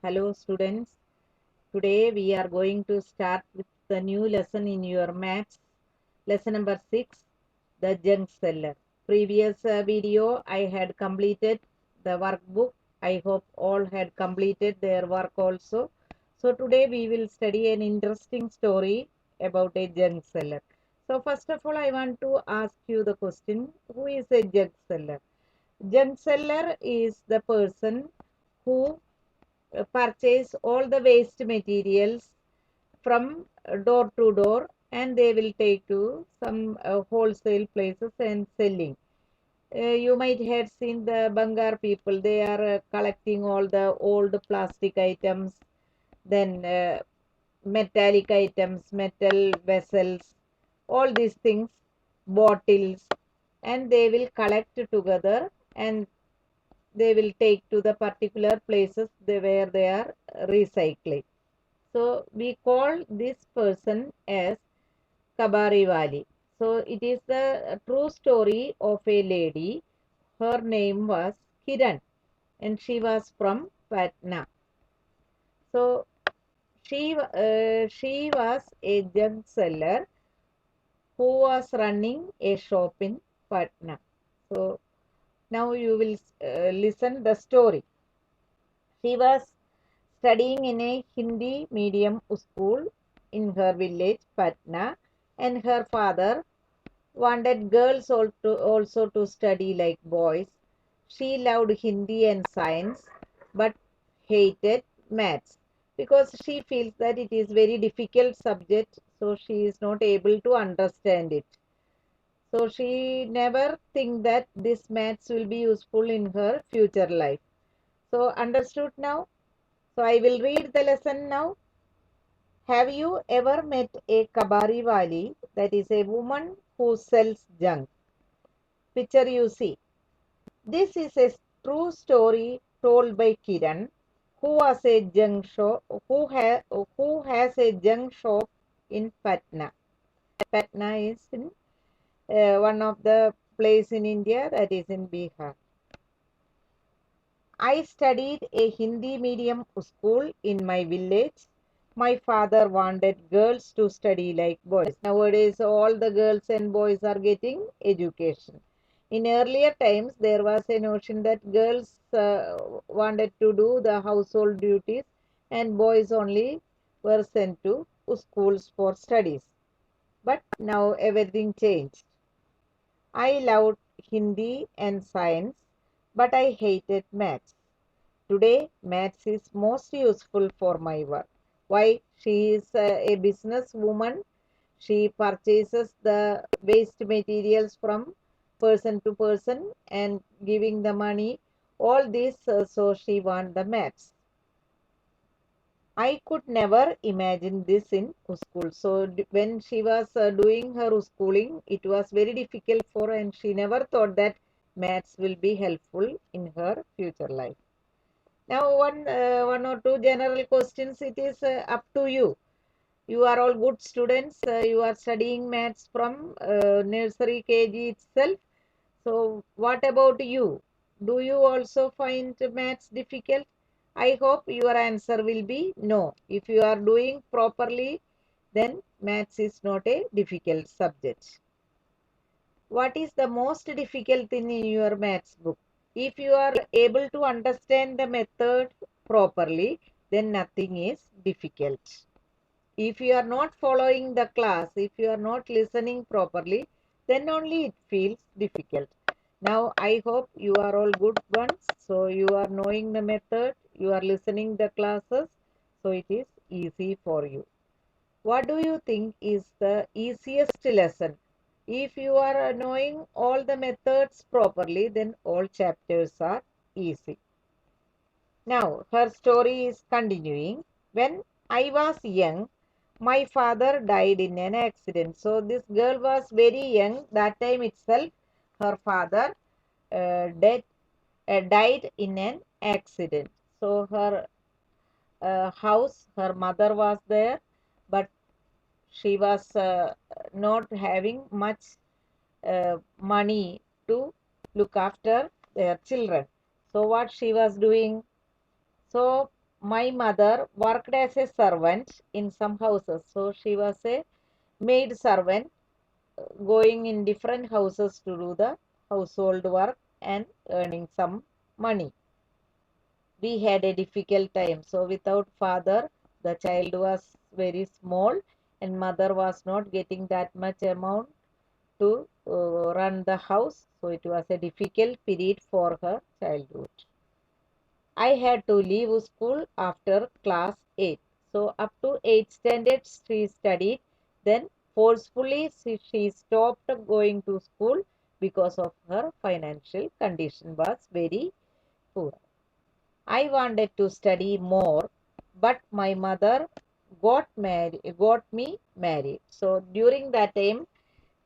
Hello students. Today we are going to start with the new lesson in your maths. Lesson number 6, the junk seller. Previous video I had completed the workbook. I hope all had completed their work also. So today we will study an interesting story about a junk seller. So first of all I want to ask you the question, who is a junk seller? Junk seller is the person who purchase all the waste materials from door to door, and they will take to some wholesale places and selling. You might have seen the Bangar people. They are collecting all the old plastic items, then metallic items, metal vessels, all these things, bottles, and they will collect together, and they will take to the particular places where they are recycling. So we call this person as Kabariwali. So it is the true story of a lady. Her name was Kiran and she was from Patna. So she was a junk seller who was running a shop in Patna. So now you will listen the story. She was studying in a Hindi medium school in her village, Patna, and her father wanted girls also to study like boys. She loved Hindi and science but hated maths because she feels that it is very difficult subject, so she is not able to understand it. So she never think that this maths will be useful in her future life. So understood now? So I will read the lesson now. Have you ever met a kabari wali, that is a woman who sells junk? Picture you see. This is a true story told by Kiran, who was a junk shop, who has a junk shop in Patna. Patna is in one of the place in India, that is in Bihar. I studied a Hindi medium school in my village. My father wanted girls to study like boys. Nowadays, all the girls and boys are getting education. In earlier times, there was a notion that girls wanted to do the household duties and boys only were sent to schools for studies. But now everything changed. I loved Hindi and science, but I hated maths. Today, maths is most useful for my work. Why? She is a business woman. She purchases the waste materials from person to person and giving the money. All this, so she want the maths. I could never imagine this in school. So when she was doing her schooling, it was very difficult for her, and she never thought that maths will be helpful in her future life. Now, one or two general questions. It is up to you. You are all good students. You are studying maths from nursery KG itself. So, what about you? Do you also find maths difficult? I hope your answer will be no. If you are doing properly, then maths is not a difficult subject. What is the most difficult thing in your maths book? If you are able to understand the method properly, then nothing is difficult. If you are not following the class, if you are not listening properly, then only it feels difficult. Now, I hope you are all good ones. So, you are knowing the method, you are listening the classes, so it is easy for you. What do you think is the easiest lesson? If you are knowing all the methods properly, then all chapters are easy. Now, her story is continuing. When I was young, my father died in an accident. So, this girl was very young. That time itself, her father dead, died in an accident. So, her house, her mother was there, but she was not having much money to look after their children. So, what she was doing? So, my mother worked as a servant in some houses. So she was a maid servant going in different houses to do the household work and earning some money. We had a difficult time. So without father, the child was very small and mother was not getting that much amount to run the house. So it was a difficult period for her childhood. I had to leave school after class 8. So up to 8th standard she studied. Then forcefully she stopped going to school because of her financial condition was very poor. I wanted to study more, but my mother got me married. So during that time,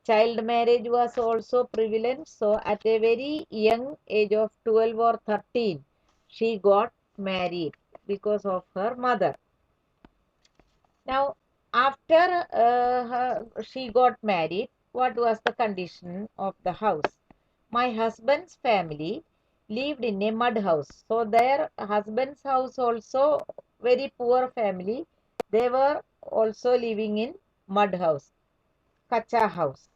child marriage was also prevalent. So at a very young age of 12 or 13, she got married because of her mother. Now, after she got married, what was the condition of the house? My husband's family lived in a mud house. So their husband's house also very poor family. They were also living in mud house, kacha house.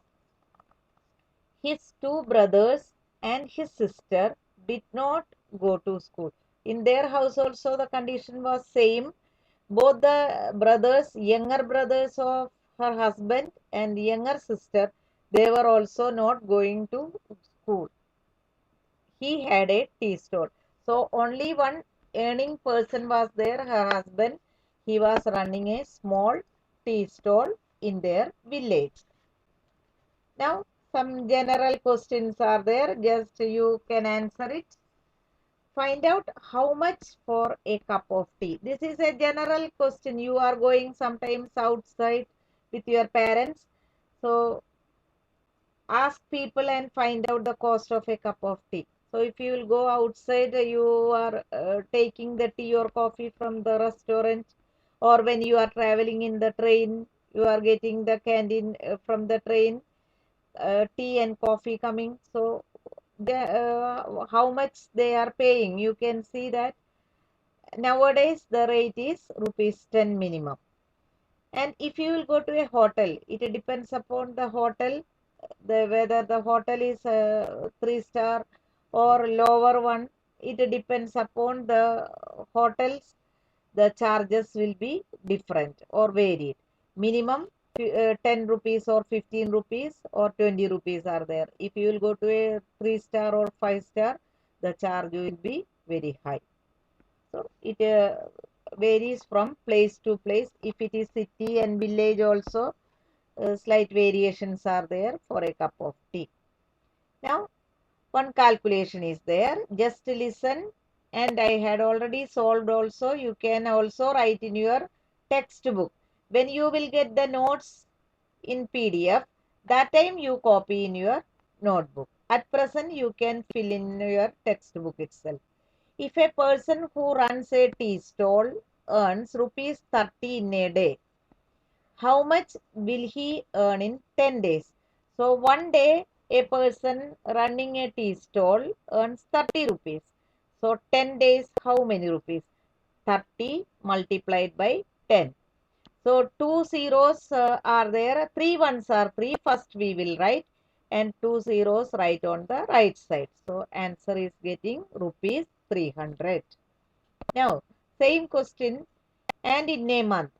His two brothers and his sister did not go to school. In their house also the condition was same. Both the brothers, younger brothers of her husband and younger sister, they were also not going to school. He had a tea stall. So only one earning person was there, her husband. He was running a small tea stall in their village. Now, some general questions are there. Just you can answer it. Find out how much for a cup of tea. This is a general question. You are going sometimes outside with your parents. So, ask people and find out the cost of a cup of tea. So, if you will go outside, you are taking the tea or coffee from the restaurant, or when you are traveling in the train, you are getting the canteen from the train, tea and coffee coming. So how much they are paying, you can see that nowadays the rate is rupees 10 minimum. And if you will go to a hotel, it depends upon the hotel, whether the hotel is a 3 star or lower one. It depends upon the hotels, the charges will be different or varied. Minimum 10 rupees or 15 rupees or 20 rupees are there. If you will go to a 3 star or 5 star, the charge will be very high. So it varies from place to place. If it is city and village also, slight variations are there for a cup of tea. Now, one calculation is there. Just listen, and I had already solved also. You can also write in your textbook. When you will get the notes in PDF, that time you copy in your notebook. At present, you can fill in your textbook itself. If a person who runs a tea stall earns rupees 30 in a day, how much will he earn in 10 days? So one day a person running a tea stall earns 30 rupees. So 10 days, how many rupees? 30 multiplied by 10. So two zeros are there, three ones are three. First we will write and two zeros write on the right side. So answer is getting rupees 300. Now same question, and in a month.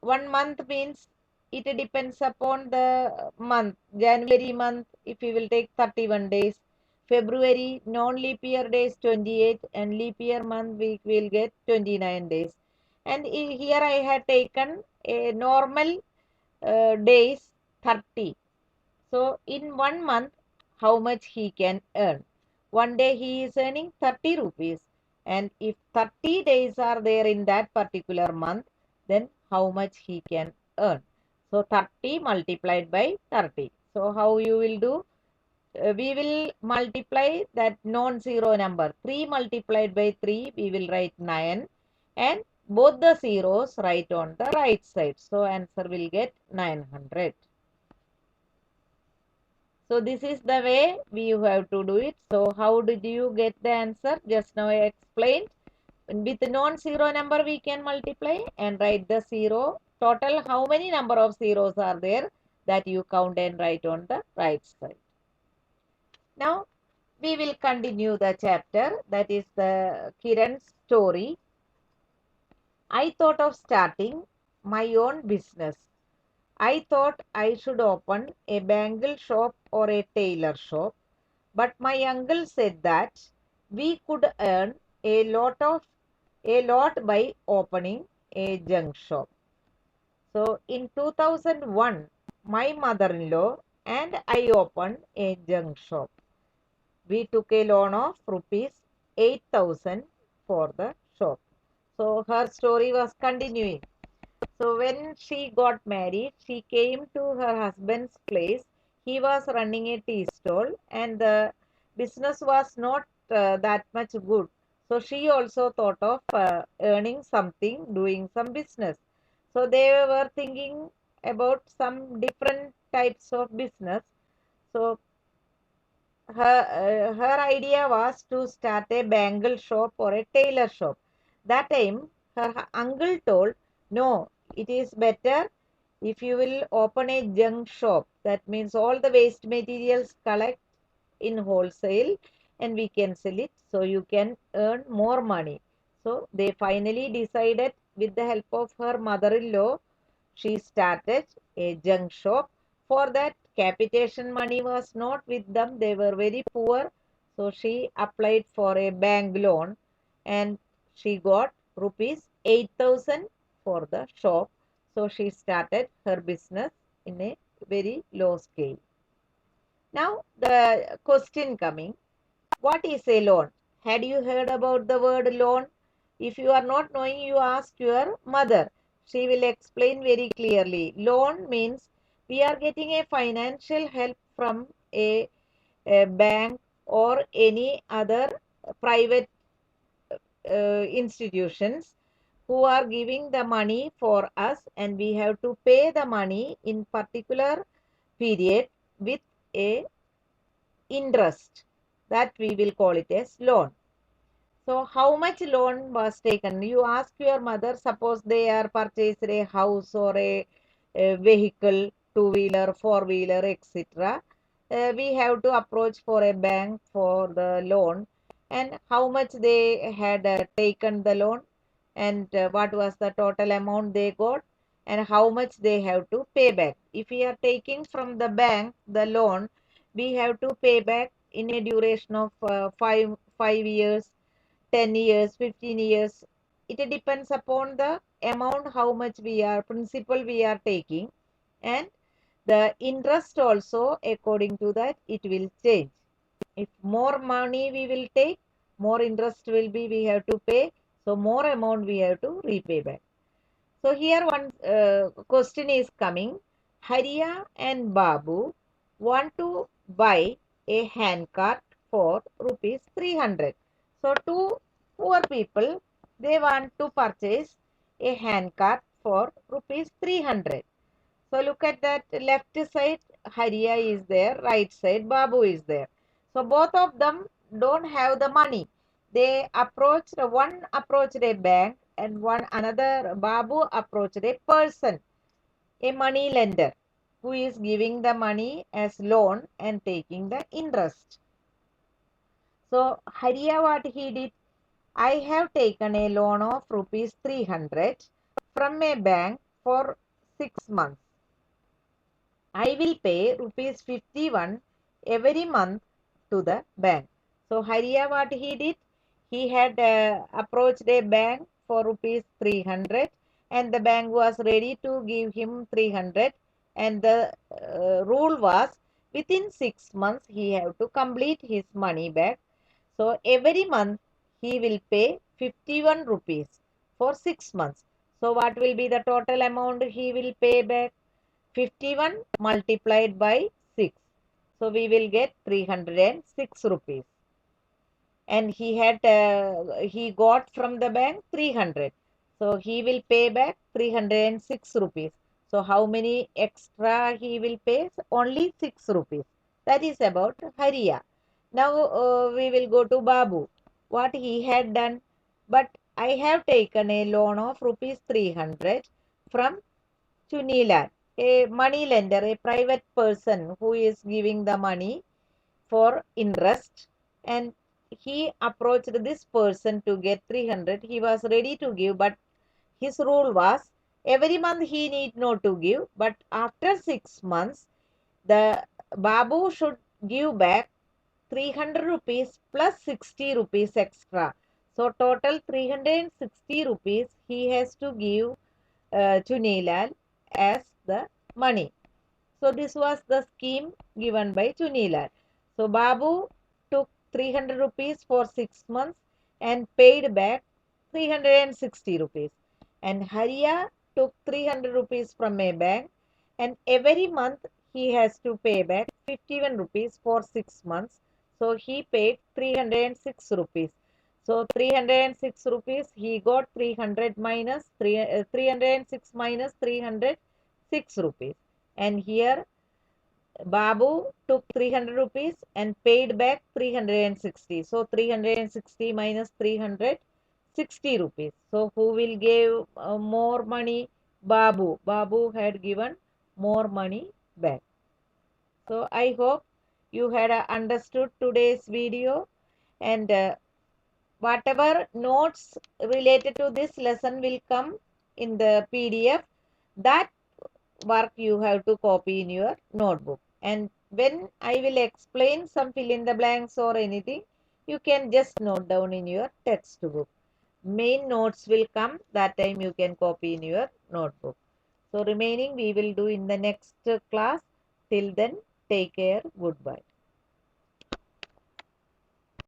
1 month means it depends upon the month. January month, if we will take 31 days. February, non-leap year days 28, and leap year month we will get 29 days. And here I had taken a normal days 30. So in 1 month, how much he can earn? One day he is earning 30 rupees. And if 30 days are there in that particular month, then how much he can earn? So 30 multiplied by 30. So how you will do? We will multiply that non-zero number. 3 multiplied by 3, we will write 9. And both the zeros write on the right side. So answer will get 900. So this is the way we have to do it. So how did you get the answer? Just now I explained. with non-zero number we can multiply and write the zero. Total how many number of zeros are there, that you count and write on the right side. Now we will continue the chapter, that is the Kiran's story. I thought of starting my own business. I thought I should open a bangle shop or a tailor shop, but my uncle said that we could earn a lot by opening a junk shop. So in 2001, my mother-in-law and I opened a junk shop. We took a loan of rupees 8,000 for the shop. So her story was continuing. So when she got married, she came to her husband's place. He was running a tea stall and the business was not that much good. So she also thought of earning something, doing some business. So they were thinking about some different types of business. So her idea was to start a bangle shop or a tailor shop. That time, her uncle told, no, it is better if you will open a junk shop. That means all the waste materials collect in wholesale and we can sell it so you can earn more money. So they finally decided, with the help of her mother-in-law, she started a junk shop. For that, capitation money was not with them. They were very poor. So she applied for a bank loan and she got rupees 8,000 for the shop. So she started her business in a very low scale. Now the question coming, what is a loan? Had you heard about the word loan? If you are not knowing, you ask your mother. She will explain very clearly. Loan means we are getting a financial help from a bank or any other private institutions who are giving the money for us, and we have to pay the money in particular period with a interest, that we will call it as loan. So how much loan was taken? You ask your mother, suppose they are purchased a house or a vehicle, two-wheeler, four-wheeler, etc. We have to approach for a bank for the loan, and how much they had taken the loan, and what was the total amount they got, and how much they have to pay back. If we are taking from the bank the loan, we have to pay back in a duration of 5 years, 10 years, 15 years. It depends upon the amount, how much we are, principal we are taking, and the interest also according to that it will change. If more money we will take, more interest will be we have to pay. So more amount we have to repay back. So here one question is coming. Haria and Babu want to buy a handcart for rupees 300. So two poor people, they want to purchase a handcart for rupees 300. So look at that, left side Haria is there, right side Babu is there. So both of them don't have the money. They approached, one approached a bank and one another Babu approached a person, a money lender, who is giving the money as loan and taking the interest. So Haria, what he did, I have taken a loan of rupees 300 from a bank for 6 months. I will pay rupees 51 every month to the bank. So Haria, what he did, he had approached a bank for rupees 300 and the bank was ready to give him 300, and the rule was within 6 months he have to complete his money back. So every month he will pay 51 rupees for 6 months. So what will be the total amount he will pay back? 51 multiplied by 6. So we will get 306 rupees. And he got from the bank 300. So he will pay back 306 rupees. So how many extra he will pay? Only 6 rupees. That is about Haria. Now we will go to Babu. What he had done, but I have taken a loan of rupees 300 from Chunilan, a money lender, a private person who is giving the money for interest, and he approached this person to get 300. He was ready to give, but his rule was every month he need not to give, but after 6 months the Babu should give back 300 rupees plus 60 rupees extra. So total 360 rupees he has to give to Nilal as the money. So this was the scheme given by Chunilal. So Babu took 300 rupees for 6 months and paid back 360 rupees. And Hariya took 300 rupees from a bank, and every month he has to pay back 51 rupees for 6 months. So he paid 306 rupees. So 306 rupees, he got 300 minus 306 minus 306 rupees. And here Babu took 300 rupees and paid back 360. So 360 minus 360 rupees. So who will give more money? Babu. Babu had given more money back. So I hope you had understood today's video, and whatever notes related to this lesson will come in the PDF. That work you have to copy in your notebook. And when I will explain some fill in the blanks or anything, you can just note down in your textbook. Main notes will come, that time you can copy in your notebook. So remaining we will do in the next class. Till then, take care. Goodbye.